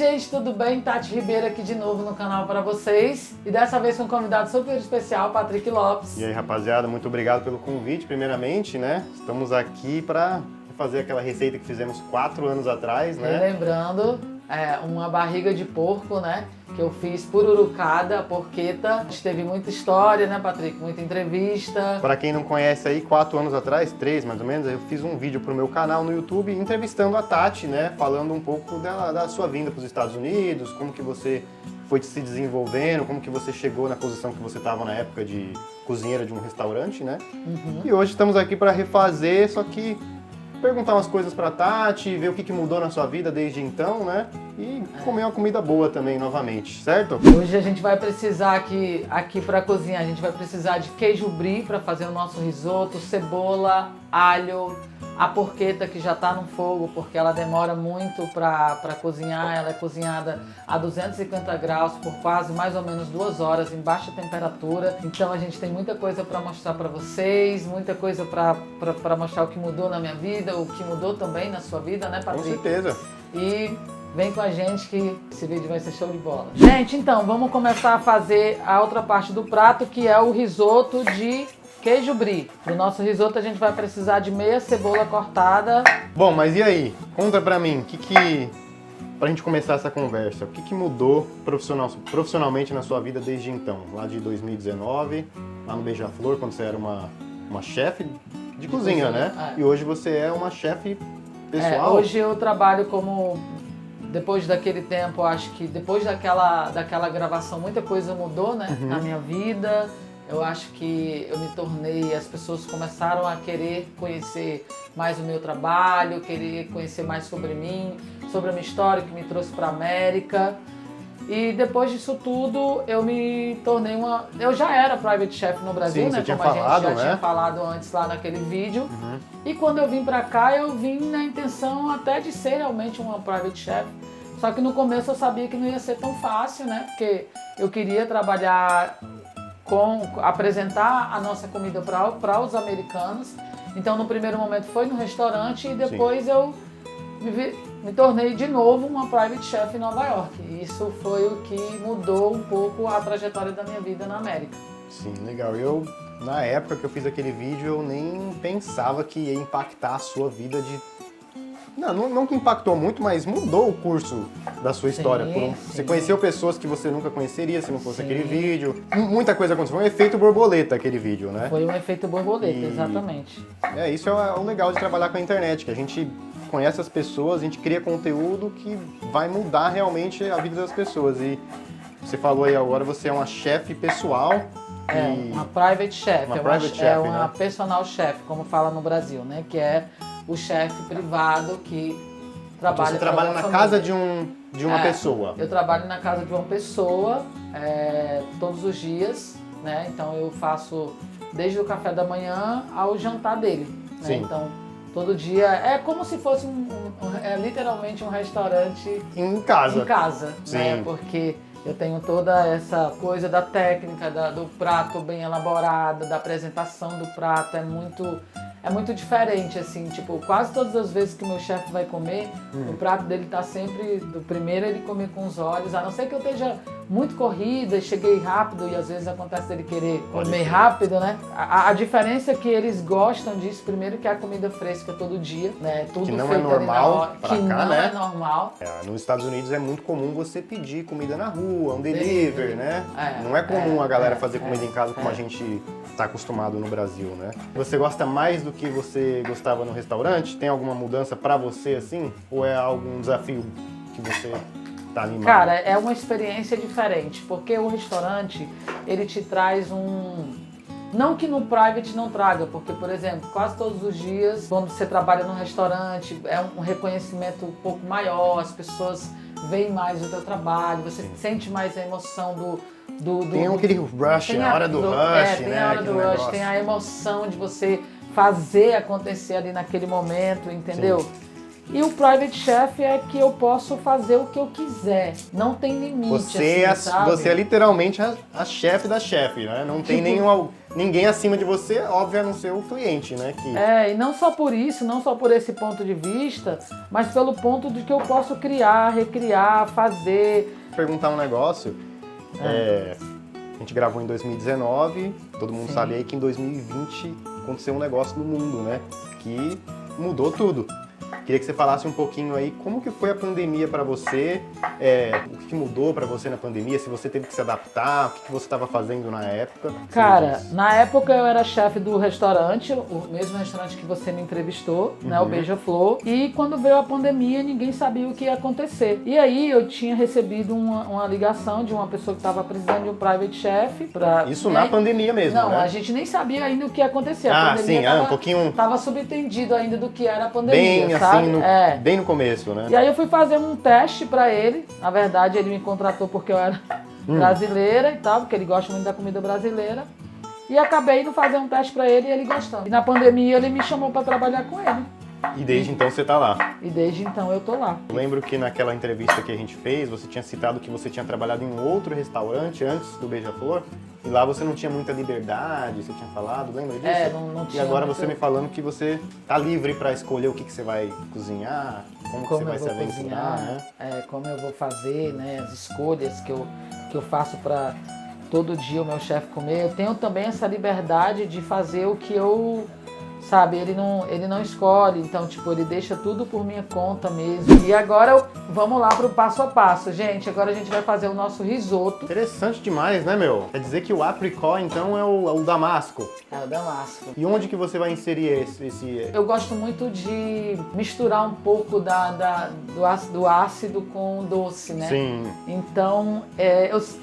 gente, tudo bem? Tati Ribeiro aqui de novo no canal para vocês. E dessa vez com um convidado super especial, Patrick Lopes. E aí, rapaziada, muito obrigado pelo convite, primeiramente, né? Estamos aqui para fazer aquela receita que fizemos 4 anos atrás, né? Lembrando, uma barriga de porco, né? Que eu fiz pururucada, porqueta. Teve muita história, né, Patrick? Muita entrevista. Para quem não conhece aí, 4 anos atrás, 3 mais ou menos, eu fiz um vídeo pro meu canal no YouTube entrevistando a Tati, né? Falando um pouco da sua vinda para os Estados Unidos, como que você foi se desenvolvendo, como que você chegou na posição que você estava na época de cozinheira de um restaurante, né? Uhum. E hoje estamos aqui para refazer, só que perguntar umas coisas pra Tati, ver o que mudou na sua vida desde então, né? E comer uma comida boa também, novamente, certo? Hoje a gente vai precisar aqui para cozinhar, a gente vai precisar de queijo brie para fazer o nosso risoto, cebola, alho, a porqueta que já tá no fogo, porque ela demora muito para cozinhar, ela é cozinhada a 250 graus por quase mais ou menos 2 horas em baixa temperatura. Então a gente tem muita coisa para mostrar para vocês, muita coisa para mostrar o que mudou na minha vida, o que mudou também na sua vida, né, Patrick? Com certeza. E vem com a gente que esse vídeo vai ser show de bola. Gente, então, vamos começar a fazer a outra parte do prato, que é o risoto de queijo brie. Pro nosso risoto a gente vai precisar de meia cebola cortada. Bom, mas e aí? Conta pra mim, pra gente começar essa conversa, o que mudou profissionalmente na sua vida desde então? Lá de 2019, lá no Beija-Flor, quando você era uma chefe de cozinha, né? E hoje você é uma chefe pessoal. Hoje eu trabalho como... Depois daquele tempo, acho que depois daquela gravação, muita coisa mudou, né, na minha vida. Eu acho que eu me tornei, as pessoas começaram a querer conhecer mais o meu trabalho, querer conhecer mais sobre mim, sobre a minha história que me trouxe para a América. E depois disso tudo, eu me tornei eu já era private chef no Brasil, sim, né? Como a gente já tinha falado antes lá naquele vídeo. E quando eu vim para cá, eu vim na intenção até de ser realmente uma private chef. Só que no começo eu sabia que não ia ser tão fácil, né? Porque eu queria trabalhar apresentar a nossa comida para os americanos. Então no primeiro momento foi no restaurante e depois eu me tornei de novo uma private chef em Nova York. E isso foi o que mudou um pouco a trajetória da minha vida na América. Sim, legal. Na época que eu fiz aquele vídeo, eu nem pensava que ia impactar a sua vida Não que impactou muito, mas mudou o curso da sua história. Você conheceu pessoas que você nunca conheceria se não fosse aquele vídeo. Muita coisa aconteceu. Foi um efeito borboleta aquele vídeo, né? Foi um efeito borboleta, exatamente. Isso é o legal de trabalhar com a internet, que a gente conhece as pessoas, a gente cria conteúdo que vai mudar realmente a vida das pessoas. E você falou aí agora, você é uma chefe pessoal. Uma private chef. Uma personal chef, como fala no Brasil, né? Que é o chefe privado que trabalha... Então você trabalha na casa de uma pessoa. Eu trabalho na casa de uma pessoa todos os dias, né? Então eu faço desde o café da manhã ao jantar dele, né? Sim. Então todo dia é como se fosse literalmente um restaurante em casa. Sim. Né? Porque eu tenho toda essa coisa da técnica, do prato bem elaborado, da apresentação do prato, é muito diferente, assim, tipo, quase todas as vezes que o meu chefe vai comer, o prato dele tá sempre, do primeiro ele come com os olhos, a não ser que eu esteja muito corrida e cheguei rápido e às vezes acontece dele querer comer rápido, né? A diferença é que eles gostam disso, primeiro que é a comida fresca todo dia, né? Tudo que não feito é normal pra cá, não é normal. Nos Estados Unidos é muito comum você pedir comida na rua, um delivery, né? Não é comum a galera fazer comida em casa como a gente está acostumado no Brasil, né? Você gosta mais do que você gostava no restaurante? Tem alguma mudança pra você assim? Ou é algum desafio que você tá animado? Cara, é uma experiência diferente, porque o restaurante, ele te traz não que no private não traga, porque, por exemplo, quase todos os dias, quando você trabalha num restaurante, é um reconhecimento um pouco maior, as pessoas veem mais o teu trabalho, você sente mais a emoção tem aquele rush, a hora do rush, tem né? a hora do rush, tem a emoção de você fazer acontecer ali naquele momento, entendeu? Sim. E o Private Chef é que eu posso fazer o que eu quiser. Não tem limite, Você, assim, sabe? você é literalmente a chefe da chefe, né? Não tem ninguém acima de você, óbvio, a não ser o cliente, né? E não só por isso, não só por esse ponto de vista, mas pelo ponto de que eu posso criar, recriar, fazer. Perguntar um negócio. A gente gravou em 2019, todo mundo sabe aí que em 2020 aconteceu um negócio no mundo, né? Que mudou tudo. Queria que você falasse um pouquinho aí como que foi a pandemia para você, o que mudou para você na pandemia, se você teve que se adaptar, o que você estava fazendo na época. Cara, na época eu era chefe do restaurante, o mesmo restaurante que você me entrevistou, né, o Beija-Flor, e quando veio a pandemia ninguém sabia o que ia acontecer. E aí eu tinha recebido uma ligação de uma pessoa que estava precisando de um private chef. Isso na pandemia mesmo, não, né? a gente nem sabia ainda o que ia acontecer. A pandemia sim, um pouquinho... Tava subentendido ainda do que era a pandemia, bem sabe? assim, bem no começo, né? E aí eu fui fazer um teste pra ele. Na verdade, ele me contratou porque eu era brasileira e tal, porque ele gosta muito da comida brasileira. E acabei indo fazer um teste pra ele e ele gostando. E na pandemia ele me chamou pra trabalhar com ele. E desde então você tá lá. E desde então eu tô lá. Eu lembro que naquela entrevista que a gente fez, você tinha citado que você tinha trabalhado em um outro restaurante antes do Beija-Flor. E lá você não tinha muita liberdade, você tinha falado, lembra disso? Não tinha. E agora você me falando que você tá livre para escolher o que você vai cozinhar, como você vai se aventurar, né? Como eu vou fazer, né? As escolhas que eu faço para todo dia o meu chefe comer. Eu tenho também essa liberdade de fazer o que eu... Sabe, ele não escolhe, então, tipo, ele deixa tudo por minha conta mesmo. E agora, vamos lá pro passo a passo, gente. Agora a gente vai fazer o nosso risoto. Interessante demais, né, meu? Quer dizer que o apricot, então, é o damasco. É o damasco. E onde que você vai inserir esse... Eu gosto muito de misturar um pouco do ácido com o doce, né? Sim. Então,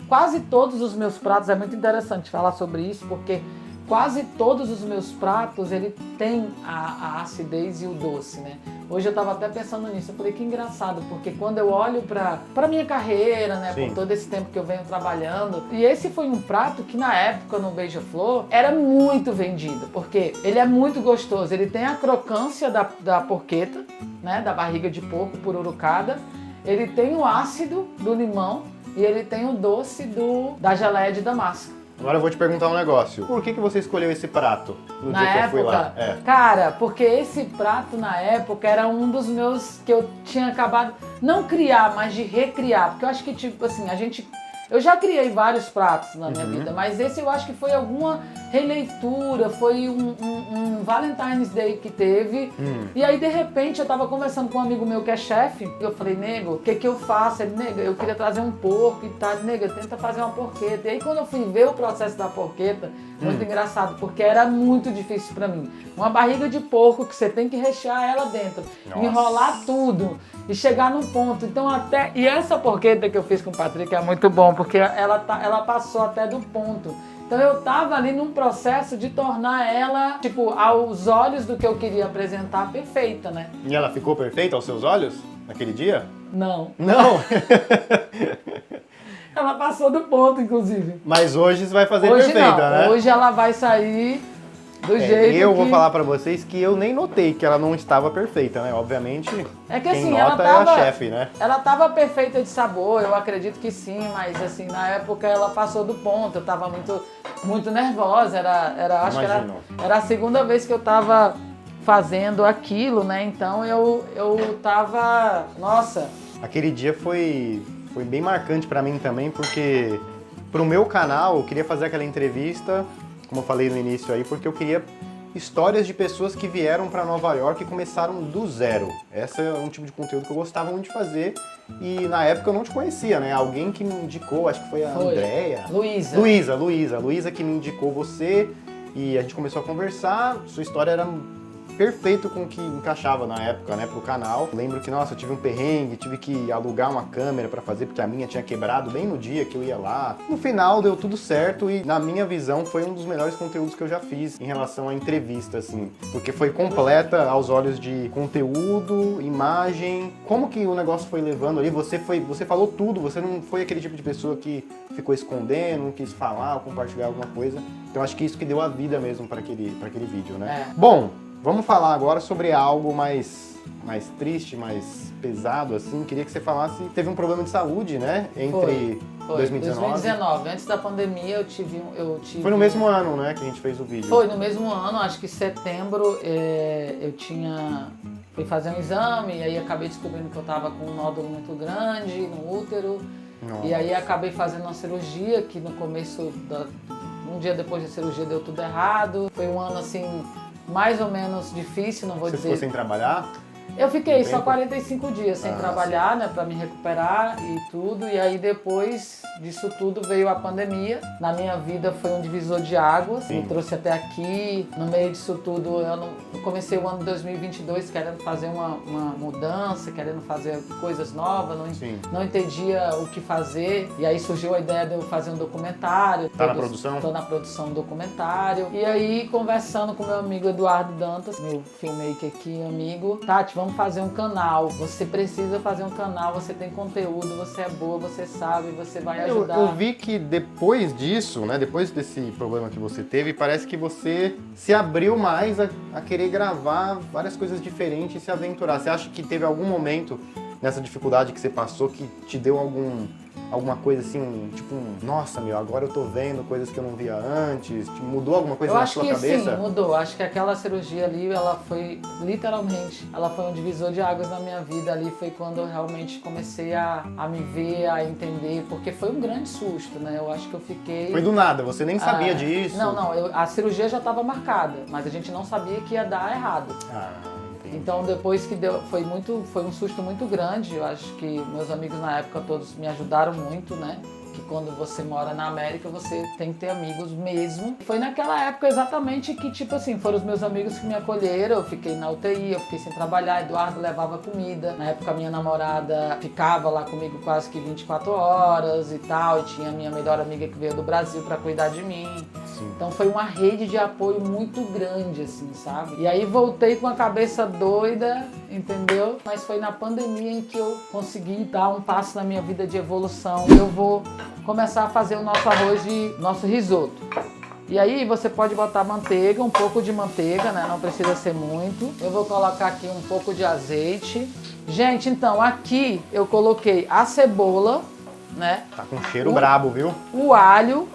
quase todos os meus pratos, é muito interessante falar sobre isso, porque... Quase todos os meus pratos, ele tem a acidez e o doce, né? Hoje eu tava até pensando nisso, eu falei que engraçado, porque quando eu olho pra minha carreira, né, por todo esse tempo que eu venho trabalhando, e esse foi um prato que na época no Beija-Flor era muito vendido, porque ele é muito gostoso, ele tem a crocância da porqueta, né, da barriga de porco pururucada, ele tem o ácido do limão e ele tem o doce da geleia de damasco. Agora eu vou te perguntar um negócio. Por que você escolheu esse prato no dia que eu fui lá? Cara, porque esse prato na época era um dos meus que eu tinha acabado, não criar, mas de recriar. Porque eu acho que, tipo assim, eu já criei vários pratos na minha vida, mas esse eu acho que foi alguma releitura, foi um Valentine's Day que teve. E aí, de repente, eu tava conversando com um amigo meu que é chefe, e eu falei, nego, o que eu faço? Ele, nego, eu queria trazer um porco e tal. Nego, tenta fazer uma porqueta. E aí, quando eu fui ver o processo da porqueta, muito engraçado, porque era muito difícil pra mim. Uma barriga de porco que você tem que rechear ela dentro, enrolar tudo e chegar num ponto. Então, e essa porqueta que eu fiz com o Patrick é muito bom, porque ela passou até do ponto. Então eu tava ali num processo de tornar ela, tipo, aos olhos do que eu queria apresentar, perfeita, né? E ela ficou perfeita aos seus olhos naquele dia? Não. Não? Ela passou do ponto, inclusive. Mas hoje você vai fazer hoje perfeita, não. né? Hoje ela vai sair do jeito eu vou falar pra vocês que eu nem notei que ela não estava perfeita, né? Obviamente, é que, quem assim, nota ela tava, é a chefe, né? Ela tava perfeita de sabor, eu acredito que sim, mas assim, na época ela passou do ponto, eu tava muito nervosa, acho que era a segunda vez que eu tava fazendo aquilo, né? Então eu tava, nossa... Aquele dia foi bem marcante pra mim também, porque pro meu canal eu queria fazer aquela entrevista, como eu falei no início aí, porque eu queria histórias de pessoas que vieram para Nova York e começaram do zero. Esse é um tipo de conteúdo que eu gostava muito de fazer e na época eu não te conhecia, né? Alguém que me indicou, acho que foi a Andréia. Luísa que me indicou você e a gente começou a conversar, sua história era perfeito com o que encaixava na época, né, pro canal. Lembro que, nossa, eu tive um perrengue, tive que alugar uma câmera pra fazer, porque a minha tinha quebrado bem no dia que eu ia lá. No final, deu tudo certo e, na minha visão, foi um dos melhores conteúdos que eu já fiz em relação à entrevista, assim. Porque foi completa aos olhos de conteúdo, imagem, como que o negócio foi levando ali. Você falou tudo, você não foi aquele tipo de pessoa que ficou escondendo, não quis falar ou compartilhar alguma coisa. Então, acho que isso que deu a vida mesmo para aquele vídeo, né? Bom, Vamos falar agora sobre algo mais triste, mais pesado, assim. Queria que você falasse, teve um problema de saúde, né? Entre Foi. 2019. 2019, antes da pandemia eu tive... Foi no mesmo ano, né, que a gente fez o vídeo. Foi no mesmo ano, acho que em setembro fui fazer um exame e aí acabei descobrindo que eu tava com um nódulo muito grande no útero. Nossa. E aí acabei fazendo uma cirurgia que no começo, um dia depois da cirurgia deu tudo errado. Foi um ano assim, mais ou menos difícil, não vou Você dizer... ficou sem trabalhar? Eu fiquei só tempo? 45 dias sem trabalhar, né, pra me recuperar e tudo. E aí depois disso tudo veio a pandemia. Na minha vida foi um divisor de águas, Sim. me trouxe até aqui. No meio disso tudo, eu comecei o ano de 2022 querendo fazer uma mudança, querendo fazer coisas novas, não entendia o que fazer. E aí surgiu a ideia de eu fazer um documentário. Tá na produção? Tô na produção do documentário. E aí, conversando com meu amigo Eduardo Dantas, meu filmmaker aqui, amigo, Tati, vamos fazer um canal. Você precisa fazer um canal, você tem conteúdo, você é boa, você sabe, você vai ajudar. Eu vi que depois disso, né, depois desse problema que você teve, parece que você se abriu mais a querer gravar várias coisas diferentes e se aventurar. Você acha que teve algum momento nessa dificuldade que você passou que te deu alguma coisa assim, nossa, agora eu tô vendo coisas que eu não via antes, mudou alguma coisa na sua cabeça? Eu acho que sim, mudou. Acho que aquela cirurgia ali, ela foi, literalmente, ela foi um divisor de águas na minha vida. Ali foi quando eu realmente comecei a me ver, a entender, porque foi um grande susto, né? Eu acho que eu fiquei... Foi do nada, você nem sabia disso? Não, a cirurgia já estava marcada, mas a gente não sabia que ia dar errado. Então depois que deu, foi um susto muito grande. Eu acho que meus amigos na época todos me ajudaram muito, né? Que quando você mora na América, você tem que ter amigos mesmo. Foi naquela época exatamente que, tipo assim, foram os meus amigos que me acolheram. Eu fiquei na UTI, eu fiquei sem trabalhar, Eduardo levava comida. Na época, minha namorada ficava lá comigo quase que 24 horas e tal. E tinha a minha melhor amiga que veio do Brasil pra cuidar de mim. Sim. Então foi uma rede de apoio muito grande, assim, sabe? E aí voltei com a cabeça doida, entendeu? Mas foi na pandemia em que eu consegui dar um passo na minha vida de evolução. Eu vou começar a fazer o nosso risoto. E aí você pode botar manteiga, um pouco de manteiga, né? Não precisa ser muito. Eu vou colocar aqui um pouco de azeite. Gente, então aqui eu coloquei a cebola, né? Tá com cheiro brabo, viu? O alho,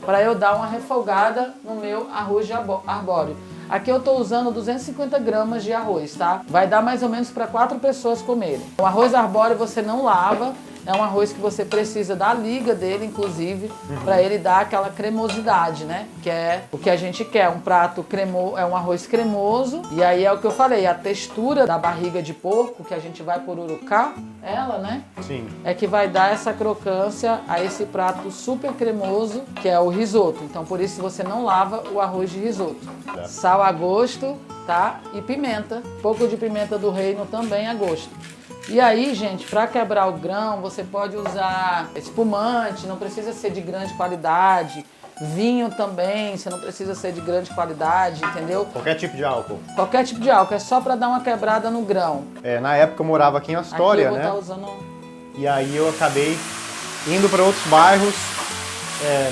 para eu dar uma refogada no meu arroz de arbóreo. Aqui eu tô usando 250 gramas de arroz, tá? Vai dar mais ou menos para 4 pessoas comerem. O arroz arbóreo você não lava. É um arroz que você precisa da liga dele, inclusive, para ele dar aquela cremosidade, né? Que é o que a gente quer, um prato cremoso, é um arroz cremoso. E aí é o que eu falei, a textura da barriga de porco, que a gente vai pururucar, ela, né? Sim. É que vai dar essa crocância a esse prato super cremoso, que é o risoto. Então, por isso você não lava o arroz de risoto. Tá. Sal a gosto, tá? E pimenta. Pouco de pimenta do reino também a gosto. E aí, gente, para quebrar o grão, você pode usar espumante, não precisa ser de grande qualidade. Vinho também, você não precisa ser de grande qualidade, entendeu? Qualquer tipo de álcool. Qualquer tipo de álcool, é só para dar uma quebrada no grão. Na época eu morava aqui em Astoria, aqui eu vou né? tá usando... E aí eu acabei indo para outros bairros.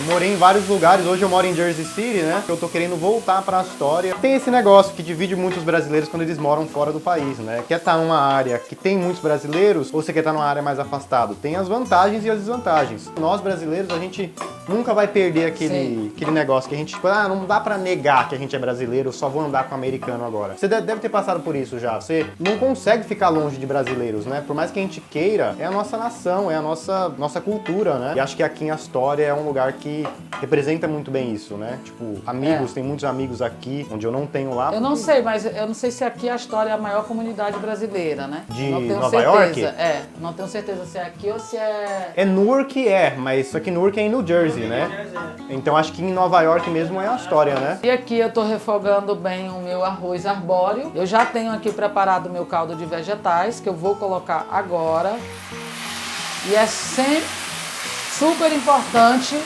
Morei em vários lugares, hoje eu moro em Jersey City, né? Eu tô querendo voltar pra Astoria. Tem esse negócio que divide muitos brasileiros quando eles moram fora do país, né? Quer estar numa área que tem muitos brasileiros ou você quer estar numa área mais afastada? Tem as vantagens e as desvantagens. Nós brasileiros, a gente nunca vai perder aquele negócio que a gente, não dá pra negar que a gente é brasileiro, eu só vou andar com americano agora. Você deve ter passado por isso já. Você não consegue ficar longe de brasileiros, né? Por mais que a gente queira, é a nossa nação, é a nossa cultura, né? E acho que aqui em Astoria é um lugar que representa muito bem isso, né? Tipo, amigos, tem muitos amigos aqui, onde eu não tenho lá. Eu não sei, mas eu não sei se aqui a Astoria é a maior comunidade brasileira, né? De não tenho Nova certeza. York? Não tenho certeza se é aqui ou se é... Newark mas só que Newark é em New Jersey, né? Então acho que em Nova York mesmo é a Astoria, né? E aqui eu tô refogando bem o meu arroz arbóreo. Eu já tenho aqui preparado o meu caldo de vegetais, que eu vou colocar agora. E é sempre super importante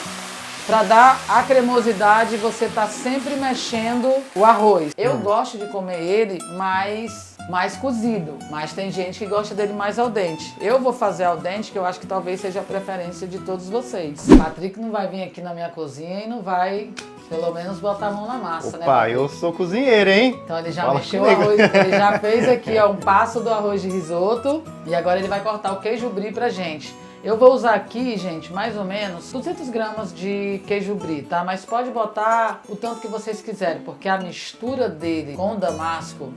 para dar a cremosidade, você tá sempre mexendo o arroz. Eu gosto de comer ele mais cozido, mas tem gente que gosta dele mais al dente. Eu vou fazer al dente, que eu acho que talvez seja a preferência de todos vocês. Patrick não vai vir aqui na minha cozinha e não vai Pelo menos botar a mão na massa, né? Opa, eu sou cozinheiro, hein? Então ele já Fala mexeu o comigo. arroz, ele já fez aqui ó, um passo do arroz de risoto e agora ele vai cortar o queijo brie pra gente. Eu vou usar aqui, gente, mais ou menos 200 gramas de queijo brie, tá? Mas pode botar o tanto que vocês quiserem, porque a mistura dele com o damasco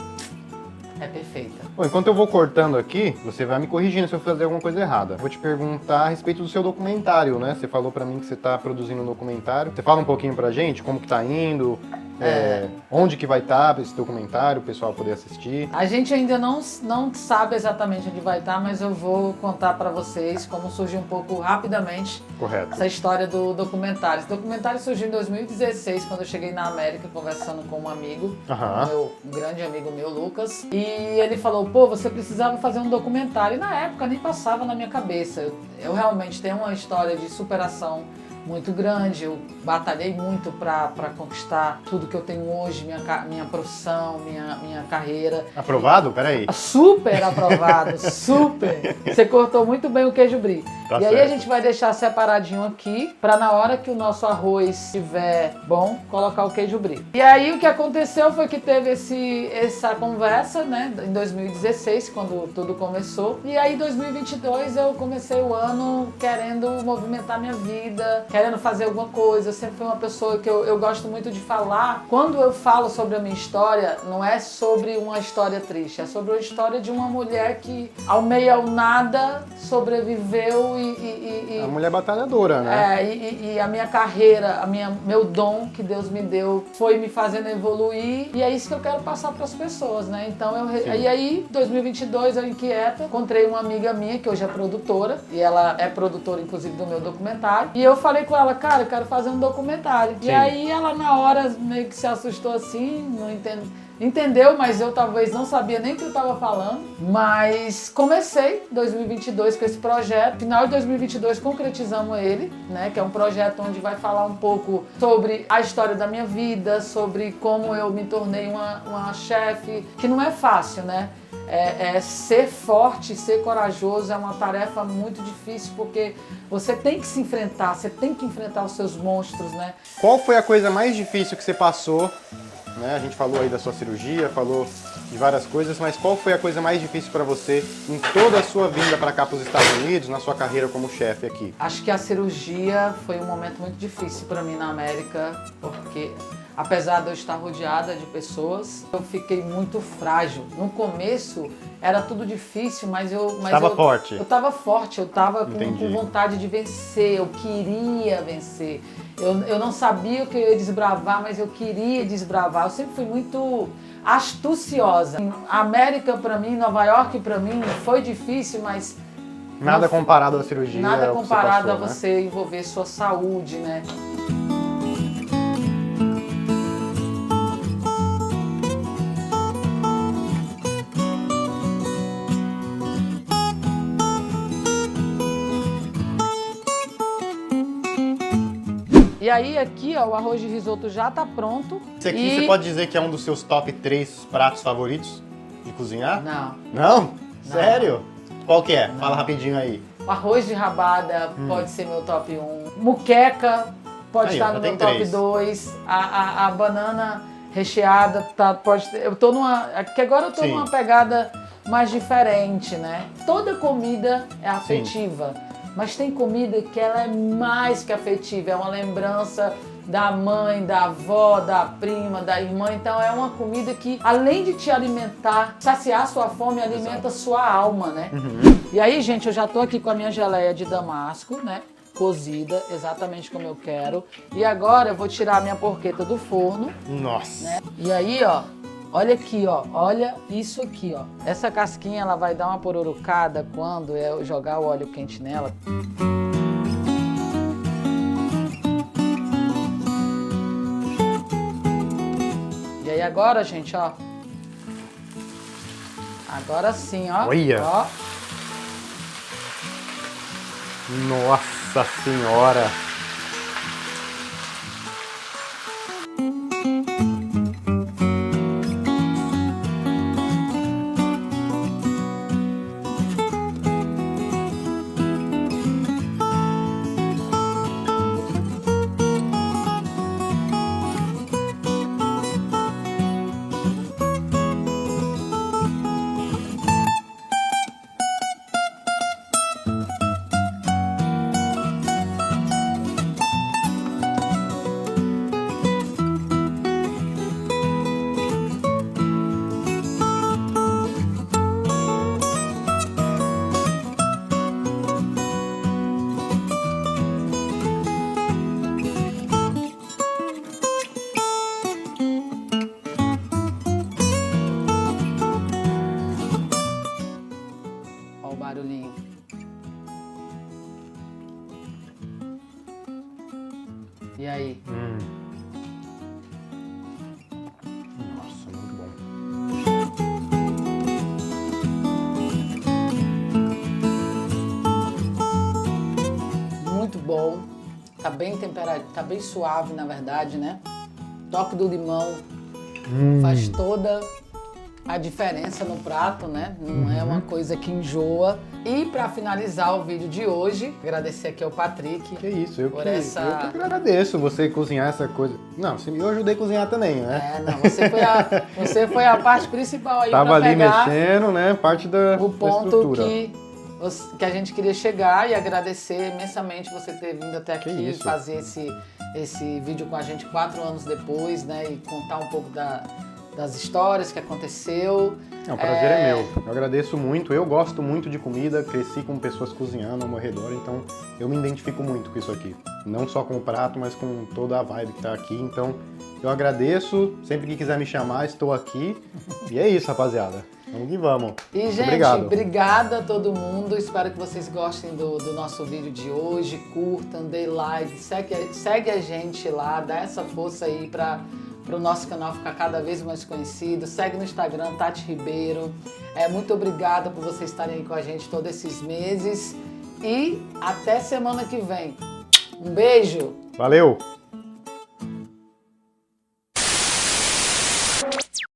é perfeita. Bom, enquanto eu vou cortando aqui, você vai me corrigindo se eu fazer alguma coisa errada. Vou te perguntar a respeito do seu documentário, né? Você falou pra mim que você tá produzindo um documentário. Você fala um pouquinho pra gente como que tá indo, onde que vai estar esse documentário, o pessoal poder assistir. A gente ainda não sabe exatamente onde vai estar, mas eu vou contar pra vocês como surgiu um pouco rapidamente Correto. essa história do documentário. Esse documentário surgiu em 2016, quando eu cheguei na América conversando com um amigo, um grande amigo meu, Lucas, e ele falou, pô, você precisava fazer um documentário. E na época nem passava na minha cabeça. Eu realmente tenho uma história de superação muito grande, eu batalhei muito para conquistar tudo que eu tenho hoje, minha profissão, minha carreira. Aprovado? Peraí. Super aprovado, super! Você cortou muito bem o queijo brie. Tá e aí certo. a gente vai deixar separadinho aqui, para na hora que o nosso arroz estiver bom, colocar o queijo brie. E aí o que aconteceu foi que teve essa conversa, né, em 2016, quando tudo começou. E aí em 2022 eu comecei o ano querendo movimentar minha vida, querendo fazer alguma coisa. Eu sempre fui uma pessoa que eu gosto muito de falar. Quando eu falo sobre a minha história, não é sobre uma história triste, é sobre a história de uma mulher que, ao meio ao nada, sobreviveu e A mulher batalhadora, né? e a minha carreira, meu dom que Deus me deu foi me fazendo evoluir e é isso que eu quero passar para as pessoas, né? Então, e aí, 2022, eu inquieta, encontrei uma amiga minha que hoje é produtora e ela é produtora, inclusive, do meu documentário e eu falei com ela, cara, eu quero fazer um documentário. Sim. E aí, ela na hora meio que se assustou assim, não entendeu, mas eu talvez não sabia nem o que eu estava falando. Mas comecei 2022 com esse projeto. Final de 2022 concretizamos ele, né? Que é um projeto onde vai falar um pouco sobre a história da minha vida, sobre como eu me tornei uma chefe, que não é fácil, né? Ser forte, ser corajoso é uma tarefa muito difícil porque você tem que se enfrentar, você tem que enfrentar os seus monstros, né? Qual foi a coisa mais difícil que você passou? Né? A gente falou aí da sua cirurgia, falou de várias coisas, mas qual foi a coisa mais difícil para você em toda a sua vinda para cá para os Estados Unidos, na sua carreira como chefe aqui? Acho que a cirurgia foi um momento muito difícil para mim na América, porque apesar de eu estar rodeada de pessoas, eu fiquei muito frágil. No começo era tudo difícil, mas eu estava forte. Eu estava forte, eu estava com Entendi. vontade de vencer, eu queria vencer. Eu não sabia o que eu ia desbravar, mas eu queria desbravar. Eu sempre fui muito astuciosa. A América para mim, Nova York para mim foi difícil, mas Nada comparado à cirurgia. nada ao que você comparado passou, a você envolver sua saúde, né? E aí aqui, ó, o arroz de risoto já tá pronto. Esse aqui você pode dizer que é um dos seus top 3 pratos favoritos de cozinhar? Não. Não? Sério? Qual que é? Fala rapidinho aí. O arroz de rabada pode ser meu top 1. Muqueca pode Aí, estar ó, no já meu tem top 3. 2. A banana recheada pode ter. Eu tô numa. Que agora eu tô Sim. numa pegada mais diferente, né? Toda comida é afetiva. Mas tem comida que ela é mais que afetiva, é uma lembrança da mãe, da avó, da prima, da irmã. Então é uma comida que, além de te alimentar, saciar sua fome, alimenta sua alma, né? E aí, gente, eu já tô aqui com a minha geleia de damasco, né? Cozida, exatamente como eu quero. E agora eu vou tirar a minha porqueta do forno, Nossa. né? E aí, ó, olha aqui, ó, olha isso aqui, ó. Essa casquinha, ela vai dar uma pororocada quando eu jogar o óleo quente nela. E aí agora, gente, ó. Agora sim, ó. Olha. Ó. Nossa Senhora. Tá bem temperado, tá bem suave, na verdade, né? Toque do limão faz toda a diferença no prato, né? Não é uma coisa que enjoa. E para finalizar o vídeo de hoje, agradecer aqui ao Patrick. Que isso, eu por que essa... agradeço você cozinhar essa coisa. Não, eu ajudei a cozinhar também, né? Não, você foi a parte principal aí Tava para ali pegar mexendo, né? Parte da o ponto estrutura. que a gente queria chegar e agradecer imensamente você ter vindo até aqui e isso. fazer esse vídeo com a gente 4 anos depois, né? E contar um pouco das histórias que aconteceu. O prazer é meu. Eu agradeço muito. Eu gosto muito de comida, cresci com pessoas cozinhando ao meu redor, então eu me identifico muito com isso aqui. Não só com o prato, mas com toda a vibe que tá aqui. Então eu agradeço. Sempre que quiser me chamar, estou aqui. E é isso, rapaziada. Vamos que vamos. E, gente, obrigada a todo mundo. Espero que vocês gostem do nosso vídeo de hoje. Curtam, dê like, segue a gente lá, dá essa força aí para o nosso canal ficar cada vez mais conhecido. Segue no Instagram, Tati Ribeiro. Muito obrigada por vocês estarem aí com a gente todos esses meses. E até semana que vem. Um beijo! Valeu!